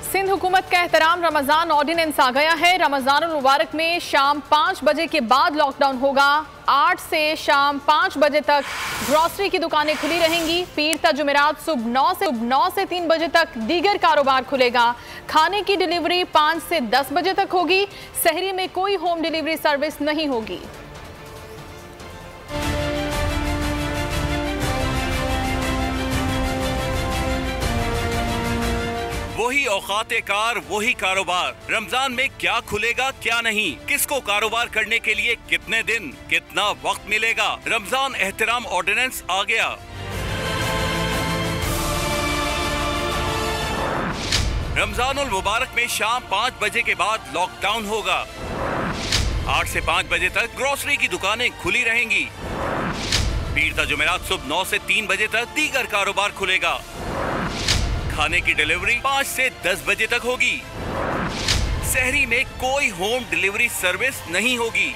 सिंध हुकूमत का एहतराम रमजान ऑर्डिनेंस आ गया है। रमजान मुबारक में शाम 5 बजे के बाद लॉकडाउन होगा। 8 से शाम 5 बजे तक ग्रॉसरी की दुकानें खुली रहेंगी। पीर ता जुमेरात सुबह 9 से 3 बजे तक दीगर कारोबार खुलेगा। खाने की डिलीवरी 5 से 10 बजे तक होगी। सहरी में कोई होम डिलीवरी सर्विस नहीं होगी। वही औकाते कार, वही कारोबार। रमजान में क्या खुलेगा क्या नहीं, किसको कारोबार करने के लिए कितने दिन, कितना वक्त मिलेगा। रमजान एहतराम ऑर्डिनेंस आ गया। रमजानुल मुबारक में शाम 5 बजे के बाद लॉकडाउन होगा। 8 से 5 बजे तक ग्रोसरी की दुकानें खुली रहेंगी। पीर ता जुमेरात सुबह 9 से 3 बजे तक दीगर कारोबार खुलेगा। खाने की डिलीवरी 5 से 10 बजे तक होगी। सहरी में कोई होम डिलीवरी सर्विस नहीं होगी।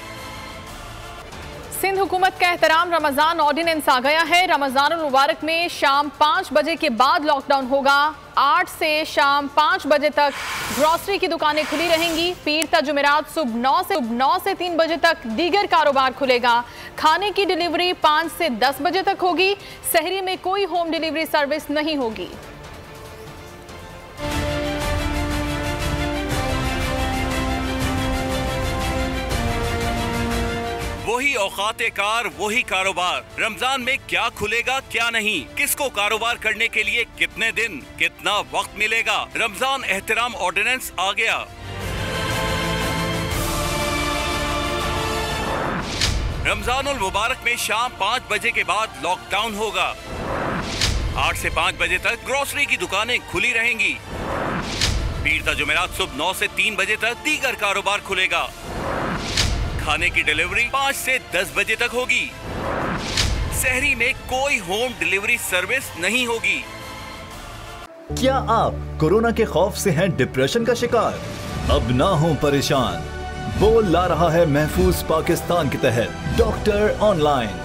सिंध हुकूमत का एहतराम रमजान ऑर्डिनेंस आ गया है। रमजान मुबारक में शाम 5 बजे के बाद लॉकडाउन होगा। 8 से शाम 5 बजे तक ग्रॉसरी की दुकानें खुली रहेंगी। पीर ता जुमेरात सुबह 9 से 3 बजे तक दीगर कारोबार खुलेगा। खाने की डिलीवरी 5 से 10 बजे तक होगी। सहरी में कोई होम डिलीवरी सर्विस नहीं होगी। वही औकाते कार, वही कारोबार। रमजान में क्या खुलेगा क्या नहीं, किसको कारोबार करने के लिए कितने दिन, कितना वक्त मिलेगा। रमजान एहतराम ऑर्डिनेंस आ गया। रमजानुल मुबारक में शाम 5 बजे के बाद लॉकडाउन होगा। 8 से 5 बजे तक ग्रोसरी की दुकानें खुली रहेंगी। पीर ता जुमेरात सुबह 9 से 3 बजे तक दीगर कारोबार खुलेगा। खाने की डिलीवरी 5 से 10 बजे तक होगी। सहरी में कोई होम डिलीवरी सर्विस नहीं होगी। क्या आप कोरोना के खौफ से हैं डिप्रेशन का शिकार? अब ना हो परेशान। बोल ला रहा है महफूज पाकिस्तान के तहत डॉक्टर ऑनलाइन।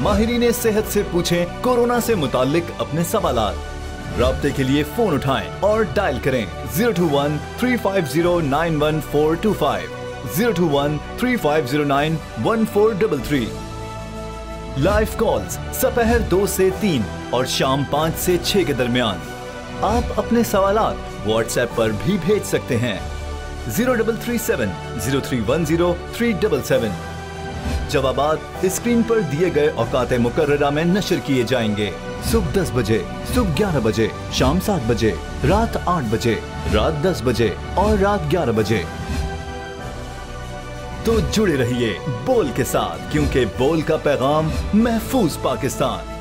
माहिरीन सेहत से पूछें कोरोना से मुताल्लिक अपने सवालात। राब्ते के लिए फोन उठाएं और डायल करें 021 350 91425 021 3509 1433। लाइव कॉल्स दोपहर 2 से 3 और शाम 5 से 6 के दरमियान। आप अपने सवालात व्हाट्सएप पर भी भेज सकते हैं 0337 0310 377। जवाबात स्क्रीन पर दिए गए औकात मुकर्ररा में नशर किए जाएंगे। सुबह 10 बजे, सुबह 11 बजे, शाम 7 बजे, रात 8 बजे, रात 10 बजे और रात 11 बजे। तो जुड़े रहिए बोल के साथ, क्योंकि बोल का पैगाम महफूज पाकिस्तान।